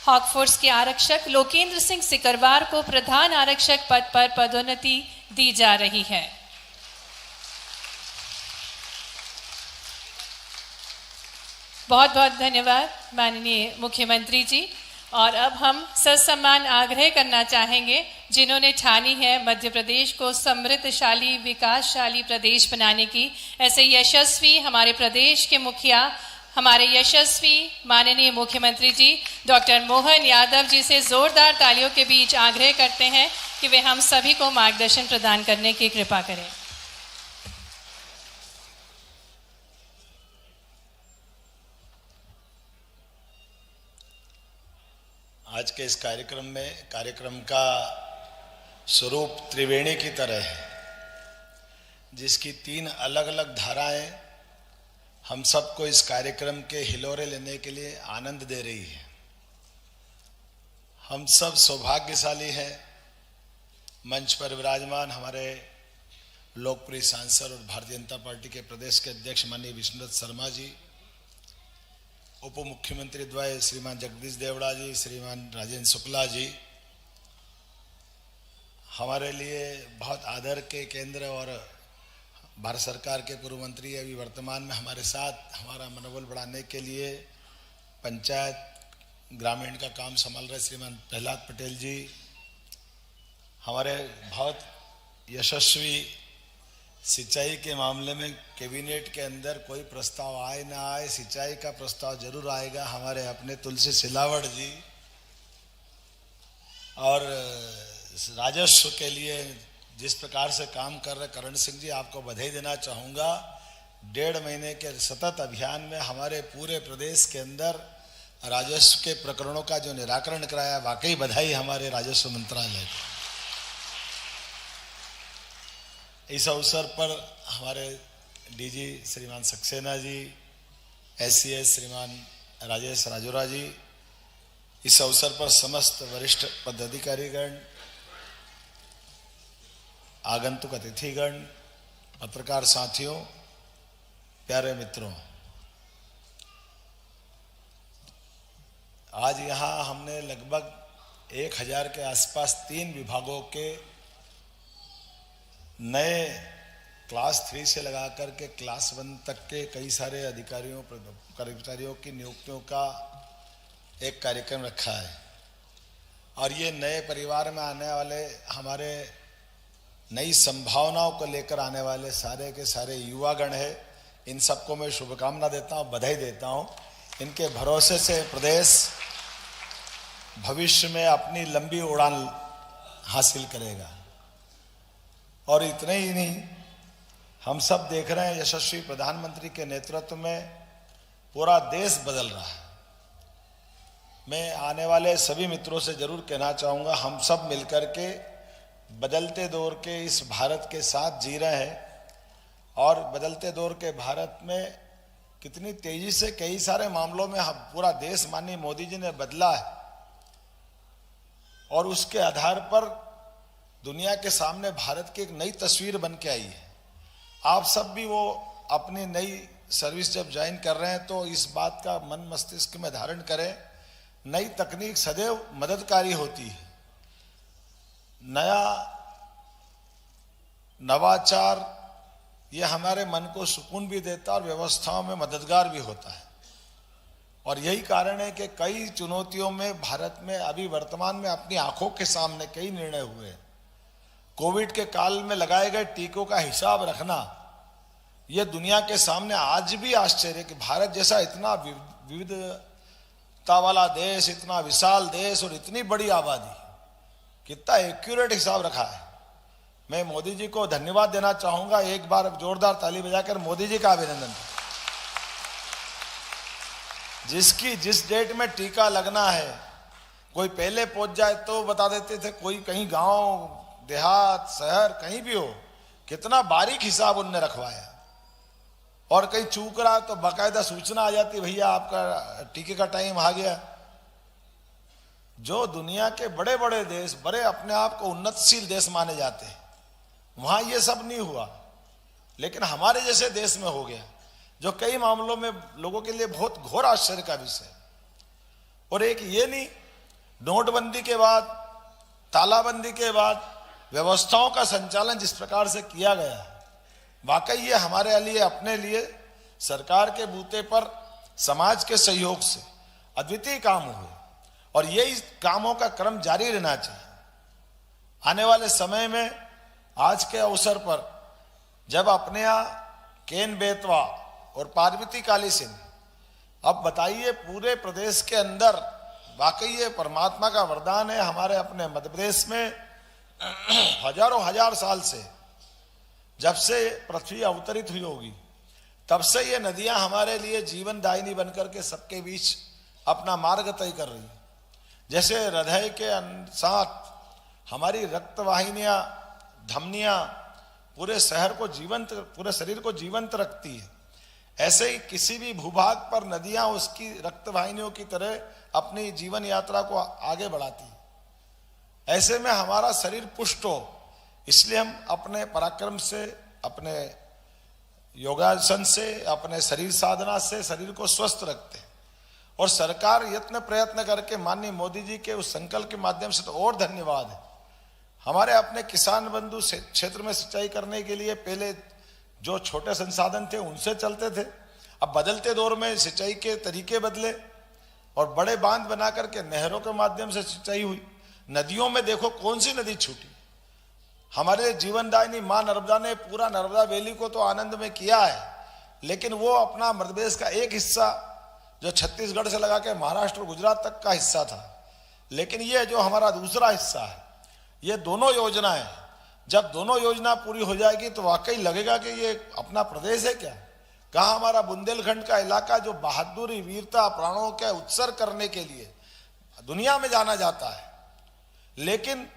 हॉकफोर्स के आरक्षक लोकेंद्र सिंह सिकरवार को प्रधान आरक्षक पद पर पदोन्नति दी जा रही है। बहुत बहुत धन्यवाद माननीय मुख्यमंत्री जी। और अब हम ससम्मान आग्रह करना चाहेंगे जिन्होंने ठानी है मध्य प्रदेश को समृद्धशाली विकासशाली प्रदेश बनाने की, ऐसे यशस्वी हमारे प्रदेश के मुखिया हमारे यशस्वी माननीय मुख्यमंत्री जी डॉक्टर मोहन यादव जी से जोरदार तालियों के बीच आग्रह करते हैं कि वे हम सभी को मार्गदर्शन प्रदान करने की कृपा करें। आज के इस कार्यक्रम का स्वरूप त्रिवेणी की तरह है, जिसकी 3 अलग अलग धाराएं हम सबको इस कार्यक्रम के हिलोरे लेने के लिए आनंद दे रही है। हम सब सौभाग्यशाली हैं। मंच पर विराजमान हमारे लोकप्रिय सांसद और भारतीय जनता पार्टी के प्रदेश के अध्यक्ष माननीय विष्णुदत्त शर्मा जी, उप मुख्यमंत्री द्वय श्रीमान जगदीश देवड़ा जी, श्रीमान राजेंद्र शुक्ला जी, हमारे लिए बहुत आदर के केंद्र और भारत सरकार के पूर्व मंत्री अभी वर्तमान में हमारे साथ हमारा मनोबल बढ़ाने के लिए पंचायत ग्रामीण का काम संभाल रहे श्रीमान प्रहलाद पटेल जी, हमारे बहुत यशस्वी सिंचाई के मामले में कैबिनेट के अंदर कोई प्रस्ताव आए ना आए, सिंचाई का प्रस्ताव जरूर आएगा, हमारे अपने तुलसी सिलावट जी, और राजस्व के लिए जिस प्रकार से काम कर रहे करण सिंह जी, आपको बधाई देना चाहूँगा। 1.5 महीने के सतत अभियान में हमारे पूरे प्रदेश के अंदर राजस्व के प्रकरणों का जो निराकरण कराया, वाकई बधाई हमारे राजस्व मंत्रालय को। इस अवसर पर हमारे डीजी श्रीमान सक्सेना जी, SCS श्रीमान राजेश राजोरा जी, इस अवसर पर समस्त वरिष्ठ पदाधिकारीगण, आगंतुक अतिथिगण, पत्रकार साथियों, प्यारे मित्रों, आज यहाँ हमने लगभग 1000 के आसपास 3 विभागों के नए क्लास 3 से लगा करके क्लास 1 तक के कई सारे अधिकारियों कर्मचारियों की नियुक्तियों का एक कार्यक्रम रखा है। और ये नए परिवार में आने वाले, हमारे नई संभावनाओं को लेकर आने वाले सारे के सारे युवागण है, इन सबको मैं शुभकामना देता हूँ, बधाई देता हूँ। इनके भरोसे से प्रदेश भविष्य में अपनी लंबी उड़ान हासिल करेगा। और इतने ही नहीं, हम सब देख रहे हैं यशस्वी प्रधानमंत्री के नेतृत्व में पूरा देश बदल रहा है। मैं आने वाले सभी मित्रों से जरूर कहना चाहूँगा, हम सब मिलकर के बदलते दौर के इस भारत के साथ जी रहे हैं और बदलते दौर के भारत में कितनी तेजी से कई सारे मामलों में हम पूरा देश माननीय मोदी जी ने बदला है और उसके आधार पर दुनिया के सामने भारत की एक नई तस्वीर बन के आई है। आप सब भी वो अपनी नई सर्विस जब ज्वाइन कर रहे हैं तो इस बात का मन मस्तिष्क में धारण करें, नई तकनीक सदैव मददकारी होती है। नया नवाचार ये हमारे मन को सुकून भी देता और व्यवस्थाओं में मददगार भी होता है और यही कारण है कि कई चुनौतियों में भारत में अभी वर्तमान में अपनी आंखों के सामने कई निर्णय हुए। कोविड के काल में लगाए गए टीकों का हिसाब रखना, यह दुनिया के सामने आज भी आश्चर्य कि भारत जैसा इतना विविधता वाला देश, इतना विशाल देश और इतनी बड़ी आबादी, कितना एक्यूरेट हिसाब रखा है। मैं मोदी जी को धन्यवाद देना चाहूंगा। एक बार जोरदार ताली बजाकर मोदी जी का अभिनंदन। जिस डेट में टीका लगना है, कोई पहले पहुंच जाए तो बता देते थे, कोई कहीं गांव देहात शहर कहीं भी हो, कितना बारीक हिसाब उनने रखवाया और कहीं चूक रहा तो बाकायदा सूचना आ जाती, भैया आपका टीके का टाइम आ गया। जो दुनिया के बड़े बड़े देश, बड़े अपने आप को उन्नतशील देश माने जाते हैं, वहां ये सब नहीं हुआ, लेकिन हमारे जैसे देश में हो गया, जो कई मामलों में लोगों के लिए बहुत घोर आश्चर्य का विषय। और एक ये नहीं, नोटबंदी के बाद, तालाबंदी के बाद व्यवस्थाओं का संचालन जिस प्रकार से किया गया, वाकई ये हमारे लिए, अपने लिए सरकार के बूते पर समाज के सहयोग से अद्वितीय काम हुए और ये इस कामों का क्रम जारी रहना चाहिए। आने वाले समय में आज के अवसर पर जब अपने यहाँ केन बेतवा और पार्वती काली सिंह, अब बताइए पूरे प्रदेश के अंदर, वाकई ये परमात्मा का वरदान है। हमारे अपने मध्य प्रदेश में हजारों हजार साल से, जब से पृथ्वी अवतरित हुई होगी, तब से ये नदियां हमारे लिए जीवन दायिनी बनकर के सबके बीच अपना मार्ग तय कर रही है। जैसे हृदय के साथ हमारी रक्तवाहिनियां, धमनियां पूरे शहर को जीवंत, पूरे शरीर को जीवंत रखती है, ऐसे ही किसी भी भूभाग पर नदियां उसकी रक्तवाहिनियों की तरह अपनी जीवन यात्रा को आगे बढ़ाती है। ऐसे में हमारा शरीर पुष्ट हो, इसलिए हम अपने पराक्रम से, अपने योगासन से, अपने शरीर साधना से शरीर को स्वस्थ रखते हैं। और सरकार यत्न प्रयत्न करके माननीय मोदी जी के उस संकल्प के माध्यम से तो और धन्यवाद है। हमारे अपने किसान बंधु क्षेत्र में सिंचाई करने के लिए पहले जो छोटे संसाधन थे उनसे चलते थे, अब बदलते दौर में सिंचाई के तरीके बदले और बड़े बांध बना करके नहरों के माध्यम से सिंचाई हुई। नदियों में देखो कौन सी नदी छूटी। हमारे जीवनदायिनी मां नर्मदा ने पूरा नर्मदा वैली को तो आनंद में किया है, लेकिन वो अपना मध्य प्रदेश का एक हिस्सा जो छत्तीसगढ़ से लगा के महाराष्ट्र और गुजरात तक का हिस्सा था, लेकिन ये जो हमारा दूसरा हिस्सा है, ये दोनों योजनाएं, जब दोनों योजना पूरी हो जाएगी तो वाकई लगेगा कि ये अपना प्रदेश है क्या। कहाँ हमारा बुंदेलखंड का इलाका जो बहादुरी, वीरता, प्राणों के उत्सर्ग करने के लिए दुनिया में जाना जाता है, लेकिन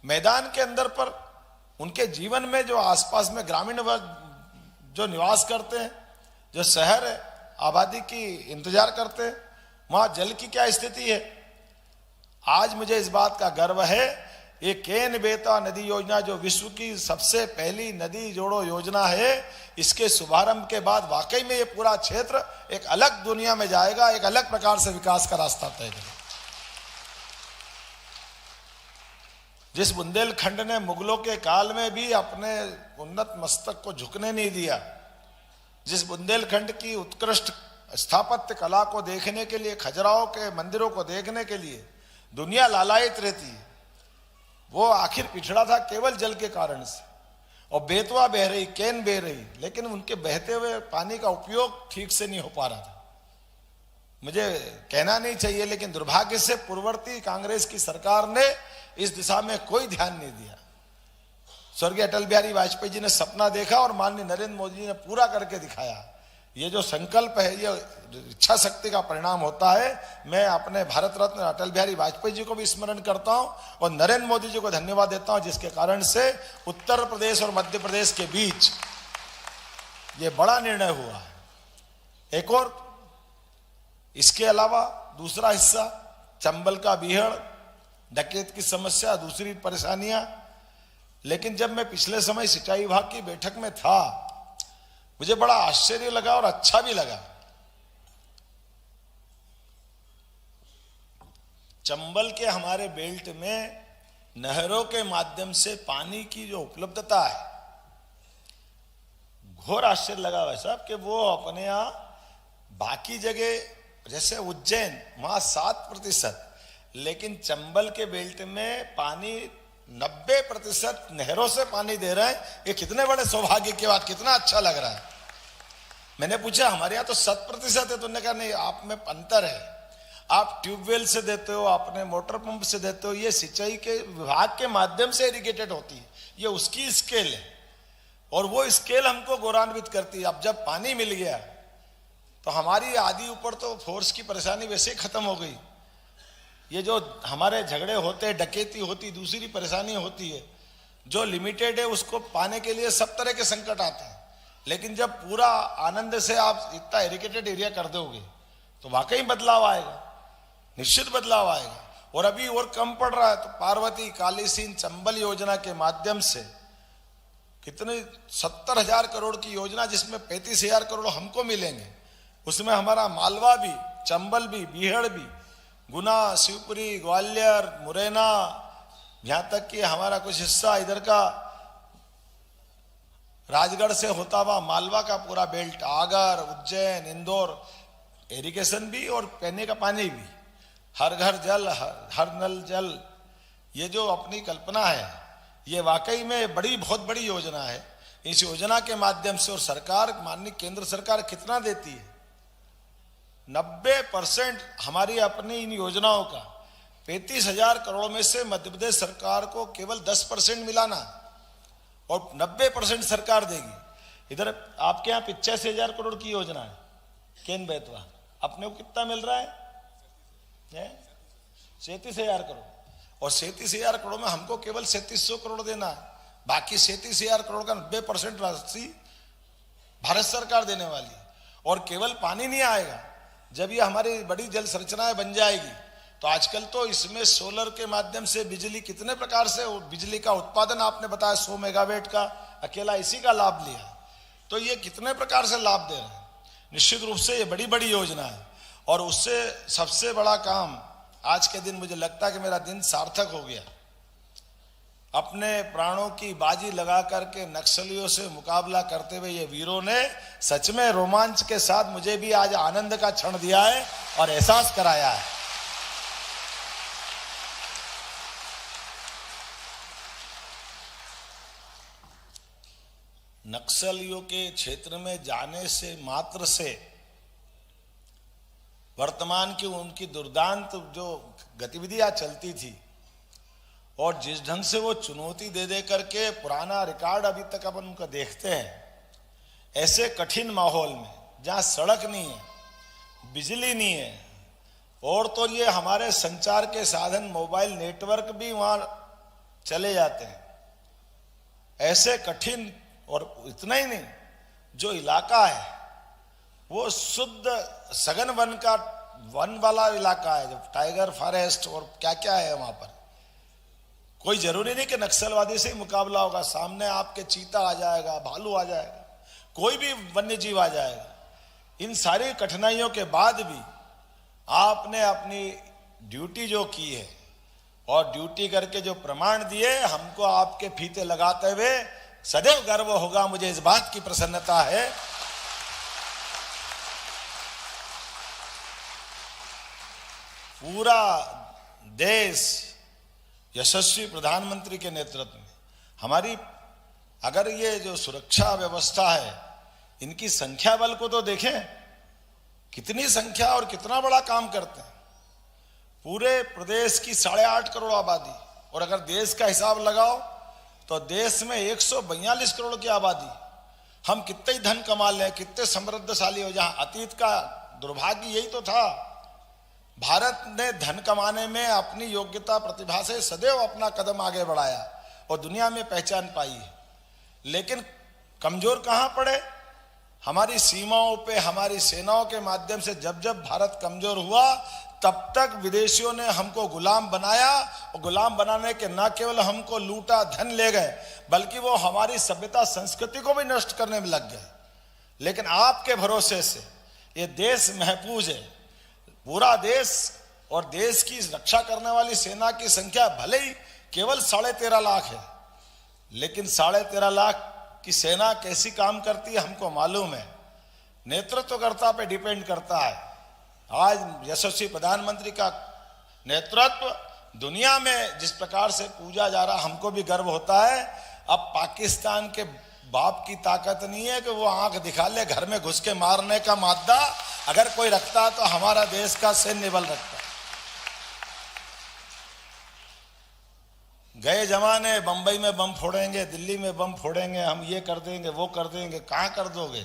मैदान के अंदर पर उनके जीवन में जो आसपास में ग्रामीण वर्ग जो निवास करते हैं, जो शहर है आबादी की इंतजार करते हैं, वहां जल की क्या स्थिति है। आज मुझे इस बात का गर्व है, ये केन बेतवा नदी योजना जो विश्व की सबसे पहली नदी जोड़ो योजना है, इसके शुभारंभ के बाद वाकई में ये पूरा क्षेत्र एक अलग दुनिया में जाएगा, एक अलग प्रकार से विकास का रास्ता तय करेगा। जिस बुंदेलखंड ने मुगलों के काल में भी अपने उन्नत मस्तक को झुकने नहीं दिया, जिस बुंदेलखंड की उत्कृष्ट स्थापत्य कला को देखने के लिए, खजुराहो के मंदिरों को देखने के लिए दुनिया लालायित रहती है, वो आखिर पिछड़ा था केवल जल के कारण से। और बेतवा बह रही, केन बह रही, लेकिन उनके बहते हुए पानी का उपयोग ठीक से नहीं हो पा रहा था। मुझे कहना नहीं चाहिए, लेकिन दुर्भाग्य से पूर्ववर्ती कांग्रेस की सरकार ने इस दिशा में कोई ध्यान नहीं दिया। स्वर्गीय अटल बिहारी वाजपेयी जी ने सपना देखा और माननीय नरेंद्र मोदी जी ने पूरा करके दिखाया। ये जो संकल्प है, ये इच्छा शक्ति का परिणाम होता है। मैं अपने भारत रत्न अटल बिहारी वाजपेयी जी को भी स्मरण करता हूं और नरेंद्र मोदी जी को धन्यवाद देता हूं, जिसके कारण से उत्तर प्रदेश और मध्य प्रदेश के बीच ये बड़ा निर्णय हुआ है। एक और इसके अलावा दूसरा हिस्सा चंबल का बीहड़, डकैत की समस्या, दूसरी परेशानियां। लेकिन जब मैं पिछले समय सिंचाई विभाग की बैठक में था, मुझे बड़ा आश्चर्य लगा और अच्छा भी लगा। चंबल के हमारे बेल्ट में नहरों के माध्यम से पानी की जो उपलब्धता है, घोर आश्चर्य लगा भाई साहब कि वो अपने यहां बाकी जगह जैसे उज्जैन वहां 7%, लेकिन चंबल के बेल्ट में पानी 90% नहरों से पानी दे रहे हैं। ये कितने बड़े सौभाग्य की बात, कितना अच्छा लग रहा है। मैंने पूछा हमारे यहाँ तो 7% है, तो उन्होंने कहा नहीं, आप में अंतर है। आप ट्यूबवेल से देते हो, आपने मोटर पंप से देते हो, ये सिंचाई के विभाग के माध्यम से इरिगेटेड होती है, ये उसकी स्केल है और वो स्केल हमको गौरवान्वित करती है। अब जब पानी मिल गया तो हमारी आदि ऊपर तो फोर्स की परेशानी वैसे ही खत्म हो गई। ये जो हमारे झगड़े होते, डकैती होती, दूसरी परेशानी होती है, जो लिमिटेड है उसको पाने के लिए सब तरह के संकट आते हैं। लेकिन जब पूरा आनंद से आप इतना इरिगेटेड एरिया कर दोगे तो वाकई बदलाव आएगा, निश्चित बदलाव आएगा। और अभी और कम पड़ रहा है तो पार्वती कालीसिंध चंबल योजना के माध्यम से कितने 70,000 करोड़ की योजना, जिसमें 35,000 करोड़ हमको मिलेंगे। उसमें हमारा मालवा भी, चंबल भी, बीहड़ भी, गुना, शिवपुरी, ग्वालियर, मुरैना, यहां तक कि हमारा कुछ हिस्सा इधर का राजगढ़ से होता हुआ मालवा का पूरा बेल्ट, आगर, उज्जैन, इंदौर, इरिगेशन भी और पीने का पानी भी, हर घर जल, हर नल जल, ये जो अपनी कल्पना है, ये वाकई में बहुत बड़ी योजना है। इस योजना के माध्यम से और सरकार, माननीय केंद्र सरकार कितना देती है, 90% हमारी अपनी इन योजनाओं का 35,000 करोड़ में से मध्य प्रदेश सरकार को केवल 10% मिलाना और 90% सरकार देगी। इधर आपके यहाँ 85,000 करोड़ की योजना है केन बेतवा, अपने को कितना मिल रहा है? 37,000 करोड़। और 37,000 करोड़ में हमको केवल 3700 करोड़ देना है। बाकी 37,000 करोड़ का 90% राशि भारत सरकार देने वाली है। और केवल पानी नहीं आएगा, जब ये हमारी बड़ी जल संरचनाएं बन जाएगी तो आजकल तो इसमें सोलर के माध्यम से बिजली, कितने प्रकार से बिजली का उत्पादन आपने बताया, 100 मेगावाट का, अकेला इसी का लाभ लिया, तो ये कितने प्रकार से लाभ दे रहे हैं। निश्चित रूप से ये बड़ी बड़ी योजना है। और उससे सबसे बड़ा काम आज के दिन मुझे लगता है कि मेरा दिन सार्थक हो गया। अपने प्राणों की बाजी लगा करके नक्सलियों से मुकाबला करते हुए ये वीरों ने सच में रोमांच के साथ मुझे भी आज आनंद का क्षण दिया है और एहसास कराया है। नक्सलियों के क्षेत्र में जाने से मात्र से वर्तमान की उनकी दुर्दांत जो गतिविधियां चलती थी और जिस ढंग से वो चुनौती दे दे करके पुराना रिकॉर्ड अभी तक अपन उनका देखते हैं, ऐसे कठिन माहौल में जहां सड़क नहीं है, बिजली नहीं है, और तो ये हमारे संचार के साधन, मोबाइल नेटवर्क भी वहां चले जाते हैं, ऐसे कठिन, और इतना ही नहीं, जो इलाका है वो शुद्ध सघन वन वाला इलाका है, जो टाइगर फॉरेस्ट और क्या क्या है वहां पर। कोई जरूरी नहीं कि नक्सलवादी से ही मुकाबला होगा, सामने आपके चीता आ जाएगा, भालू आ जाएगा, कोई भी वन्य जीव आ जाएगा। इन सारी कठिनाइयों के बाद भी आपने अपनी ड्यूटी जो की है और ड्यूटी करके जो प्रमाण दिए, हमको आपके फीते लगाते हुए सदैव गर्व होगा। मुझे इस बात की प्रसन्नता है पूरा देश यशस्वी प्रधानमंत्री के नेतृत्व में हमारी, अगर ये जो सुरक्षा व्यवस्था है, इनकी संख्या बल को तो देखें, कितनी संख्या और कितना बड़ा काम करते हैं। पूरे प्रदेश की 8.5 करोड़ आबादी, और अगर देश का हिसाब लगाओ तो देश में 142 करोड़ की आबादी, हम कितने ही धन कमा लें, कितने समृद्धशाली हो, जहां अतीत का दुर्भाग्य यही तो था। भारत ने धन कमाने में अपनी योग्यता प्रतिभा से सदैव अपना कदम आगे बढ़ाया और दुनिया में पहचान पाई है। लेकिन कमजोर कहां पड़े? हमारी सीमाओं पे, हमारी सेनाओं के माध्यम से जब जब भारत कमजोर हुआ, तब तक विदेशियों ने हमको गुलाम बनाया और गुलाम बनाने के न केवल हमको लूटा, धन ले गए, बल्कि वो हमारी सभ्यता संस्कृति को भी नष्ट करने में लग गए। लेकिन आपके भरोसे से ये देश महफूज है। पूरा देश और देश की रक्षा करने वाली सेना की संख्या भले ही केवल 13.5 लाख है, लेकिन 13.5 लाख की सेना कैसी काम करती है हमको मालूम है। नेतृत्वकर्ता पे डिपेंड करता है। आज यशस्वी प्रधानमंत्री का नेतृत्व दुनिया में जिस प्रकार से पूजा जा रहा, हमको भी गर्व होता है। अब पाकिस्तान के बाप की ताकत नहीं है कि वो आंख दिखा ले, घर में घुस के मारने का मादा अगर कोई रखता तो हमारा देश का सैन्य बल रखता। गए जमाने बंबई में बम फोड़ेंगे, दिल्ली में बम फोड़ेंगे, हम ये कर देंगे, वो कर देंगे। कहां कर दोगे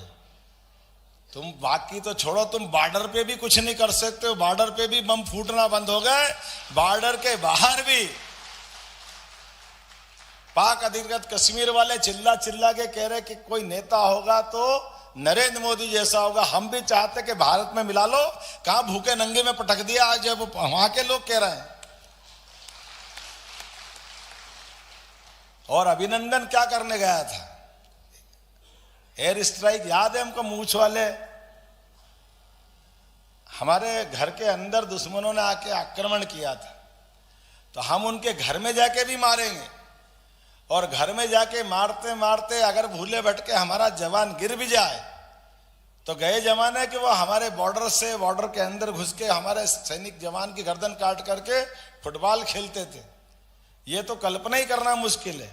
तुम? बाकी तो छोड़ो, तुम बॉर्डर पे भी कुछ नहीं कर सकते हो। बॉर्डर पे भी बम फूटना बंद हो गए। बॉर्डर के बाहर भी पाक अधिकृत कश्मीर वाले चिल्ला चिल्ला के कह रहे कि कोई नेता होगा तो नरेंद्र मोदी जैसा होगा। हम भी चाहते कि भारत में मिला लो। कहां भूखे नंगे में पटक दिया आज, जब वहां के लोग कह रहे हैं। और अभिनंदन क्या करने गया था? एयर स्ट्राइक याद है हमको? मूछ वाले हमारे घर के अंदर दुश्मनों ने आके आक्रमण किया था, तो हम उनके घर में जाके भी मारेंगे। और घर में जाके मारते मारते अगर भूले भटके हमारा जवान गिर भी जाए, तो गए जमाने कि वो हमारे बॉर्डर से, बॉर्डर के अंदर घुस के हमारे सैनिक जवान की गर्दन काट करके फुटबॉल खेलते थे। ये तो कल्पना ही करना मुश्किल है।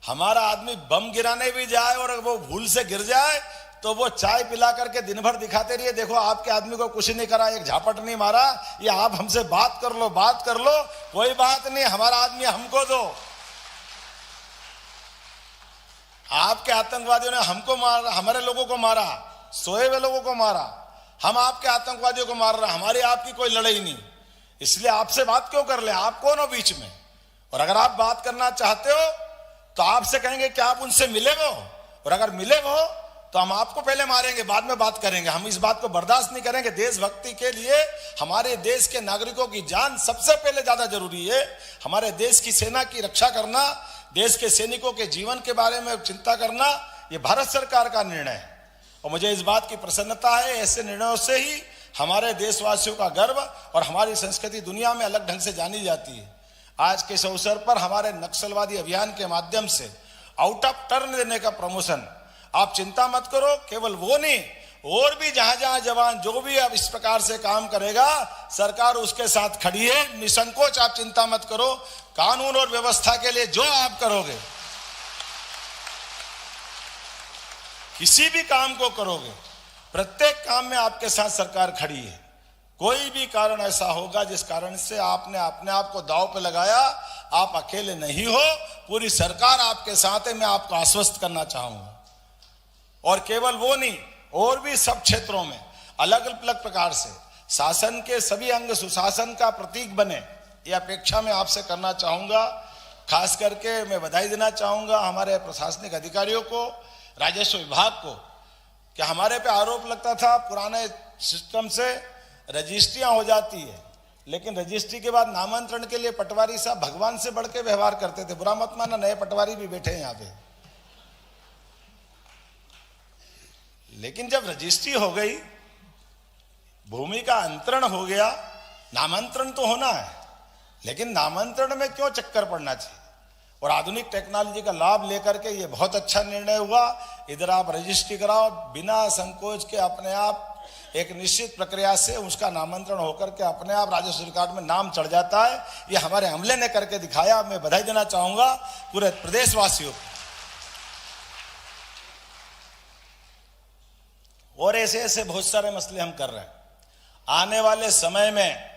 हमारा आदमी बम गिराने भी जाए और वो भूल से गिर जाए तो वो चाय पिला करके दिन भर दिखाते रहिए, देखो आपके आदमी को कुछ नहीं करा, एक झापट नहीं मारा, ये आप हमसे बात कर लो, बात कर लो। कोई बात नहीं, हमारा आदमी हमको दो। आपके आतंकवादियों ने हमको मारा, हमारे लोगों को मारा, सोए हुए लोगों को मारा। हम आपके आतंकवादियों को मार रहे हैं। हमारी आपकी कोई लड़ाई नहीं, इसलिए आपसे बात क्यों कर ले? आप कौन हो बीच में? और अगर आप बात करना चाहते हो तो आपसे कहेंगे कि आप उनसे मिले हो, और अगर मिले हो तो हम आपको पहले मारेंगे, बाद में बात करेंगे। हम इस बात को बर्दाश्त नहीं करेंगे। देशभक्ति के लिए हमारे देश के नागरिकों की जान सबसे पहले ज्यादा जरूरी है। हमारे देश की सेना की रक्षा करना, देश के सैनिकों के जीवन के बारे में चिंता करना, यह भारत सरकार का निर्णय है। और मुझे इस बात की प्रसन्नता है, ऐसे निर्णयों से ही हमारे देशवासियों का गर्व और हमारी संस्कृति दुनिया में अलग ढंग से जानी जाती है। आज के इस अवसर पर हमारे नक्सलवादी अभियान के माध्यम से आउट ऑफ टर्न देने का प्रमोशन, आप चिंता मत करो। केवल वो नहीं, और भी जहां जहां जवान जो भी अब इस प्रकार से काम करेगा, सरकार उसके साथ खड़ी है। निसंकोच आप चिंता मत करो। कानून और व्यवस्था के लिए जो आप करोगे, किसी भी काम को करोगे, प्रत्येक काम में आपके साथ सरकार खड़ी है। कोई भी कारण ऐसा होगा जिस कारण से आपने अपने आप को दांव पे लगाया, आप अकेले नहीं हो, पूरी सरकार आपके साथ है। मैं आपको आश्वस्त करना चाहूंगा। और केवल वो नहीं, और भी सब क्षेत्रों में अलग अलग प्रकार से शासन के सभी अंग सुशासन का प्रतीक बने, यह अपेक्षा मैं आपसे करना चाहूंगा। खास करके मैं बधाई देना चाहूंगा हमारे प्रशासनिक अधिकारियों को, राजस्व विभाग को, कि हमारे पे आरोप लगता था पुराने सिस्टम से रजिस्ट्रियां हो जाती है, लेकिन रजिस्ट्री के बाद नामांतरण के लिए पटवारी साहब भगवान से बढ़ के व्यवहार करते थे। बुरा मत माना, नए पटवारी भी बैठे हैं यहाँ पे। लेकिन जब रजिस्ट्री हो गई, भूमि का अंतरण हो गया, नामांतरण तो होना है, लेकिन नामांतरण में क्यों चक्कर पड़ना चाहिए? और आधुनिक टेक्नोलॉजी का लाभ लेकर के ये बहुत अच्छा निर्णय हुआ। इधर आप रजिस्ट्री कराओ, बिना संकोच के अपने आप एक निश्चित प्रक्रिया से उसका नामांतरण होकर के अपने आप राजस्व रिकॉर्ड में नाम चढ़ जाता है। ये हमारे अमले ने करके दिखाया। मैं बधाई देना चाहूंगा पूरे प्रदेशवासियों को। और ऐसे ऐसे बहुत सारे मसले हम कर रहे हैं। आने वाले समय में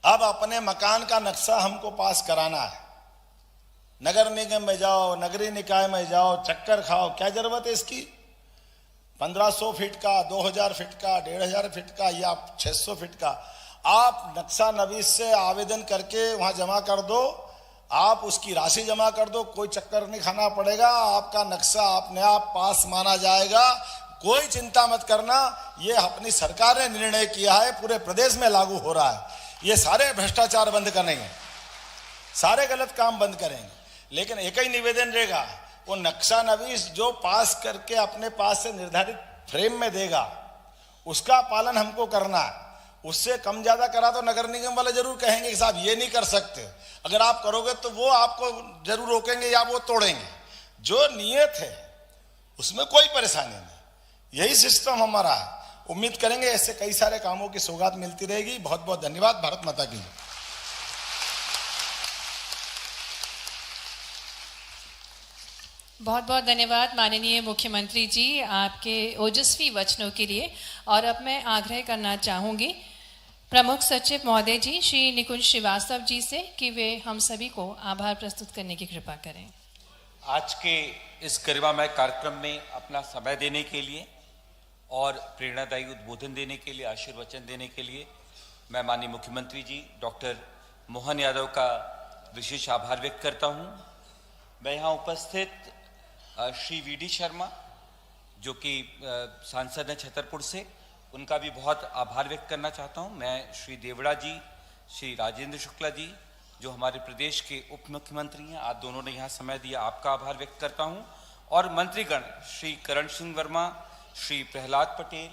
अब अपने मकान का नक्शा हमको पास कराना है। नगर निगम में जाओ, नगरीय निकाय में जाओ, चक्कर खाओ, क्या जरूरत है इसकी? 1500 फीट का, 2000 फीट का, 1500 फीट का या 600 फीट का आप नक्शा नवीस से आवेदन करके वहां जमा कर दो, आप उसकी राशि जमा कर दो, कोई चक्कर नहीं खाना पड़ेगा, आपका नक्शा अपने आप पास माना जाएगा। कोई चिंता मत करना, ये अपनी सरकार ने निर्णय किया है, पूरे प्रदेश में लागू हो रहा है। ये सारे भ्रष्टाचार बंद करेंगे, सारे गलत काम बंद करेंगे। लेकिन एक ही निवेदन रहेगा, वो नक्शा नवीस जो पास करके अपने पास से निर्धारित फ्रेम में देगा उसका पालन हमको करना है। उससे कम ज्यादा करा तो नगर निगम वाले जरूर कहेंगे कि साहब ये नहीं कर सकते, अगर आप करोगे तो वो आपको जरूर रोकेंगे या वो तोड़ेंगे। जो नियत है उसमें कोई परेशानी नहीं, यही सिस्टम हमारा है। उम्मीद करेंगे ऐसे कई सारे कामों की सौगात मिलती रहेगी। बहुत बहुत धन्यवाद। भारत माता की। बहुत बहुत धन्यवाद माननीय मुख्यमंत्री जी आपके ओजस्वी वचनों के लिए। और अब मैं आग्रह करना चाहूंगी प्रमुख सचिव महोदय जी श्री निकुंज श्रीवास्तव जी से कि वे हम सभी को आभार प्रस्तुत करने की कृपा करें। आज के इस गरिमामय कार्यक्रम में अपना समय देने के लिए और प्रेरणादायी उद्बोधन देने के लिए, आशीर्वचन देने के लिए मैं माननीय मुख्यमंत्री जी डॉक्टर मोहन यादव का विशेष आभार व्यक्त करता हूं। मैं यहाँ उपस्थित श्री वीडी शर्मा जो कि सांसद हैं छतरपुर से, उनका भी बहुत आभार व्यक्त करना चाहता हूं। मैं श्री देवड़ा जी, श्री राजेंद्र शुक्ला जी जो हमारे प्रदेश के उप मुख्यमंत्री हैं, आप दोनों ने यहाँ समय दिया, आपका आभार व्यक्त करता हूं। और मंत्रीगण श्री करण सिंह वर्मा, श्री प्रहलाद पटेल,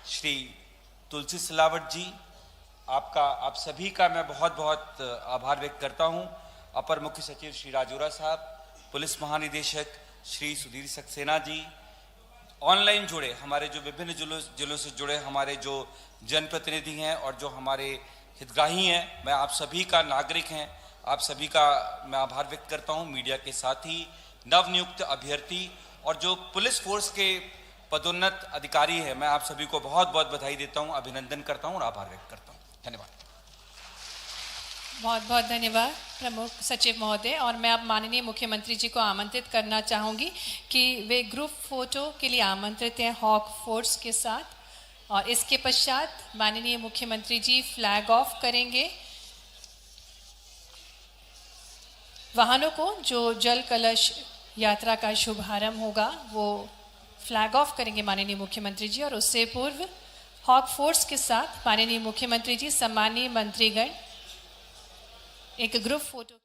श्री तुलसी सिलावट जी, आप सभी का मैं बहुत बहुत आभार व्यक्त करता हूं। अपर मुख्य सचिव श्री राजौरा साहब, पुलिस महानिदेशक श्री सुधीर सक्सेना जी, ऑनलाइन जुड़े हमारे जो विभिन्न जिलों से जुड़े हमारे जो जनप्रतिनिधि हैं और जो हमारे हितग्राही हैं, मैं आप सभी का, नागरिक हैं, आप सभी का मैं आभार व्यक्त करता हूं। मीडिया के साथ ही नवनियुक्त अभ्यर्थी और जो पुलिस फोर्स के पदोन्नत अधिकारी हैं, मैं आप सभी को बहुत बहुत बधाई देता हूं, अभिनंदन करता हूं और आभार व्यक्त करता हूं। धन्यवाद। बहुत बहुत धन्यवाद प्रमुख सचिव महोदय। और मैं अब माननीय मुख्यमंत्री जी को आमंत्रित करना चाहूँगी कि वे ग्रुप फोटो के लिए आमंत्रित हैं हॉक फोर्स के साथ। और इसके पश्चात माननीय मुख्यमंत्री जी फ्लैग ऑफ करेंगे। वाहनों को जो जल कलश यात्रा का शुभारंभ होगा वो फ्लैग ऑफ करेंगे माननीय मुख्यमंत्री जी। और उससे पूर्व हॉक फोर्स के साथ माननीय मुख्यमंत्री जी, सम्मानीय मंत्रीगण एक ग्रुप फोटो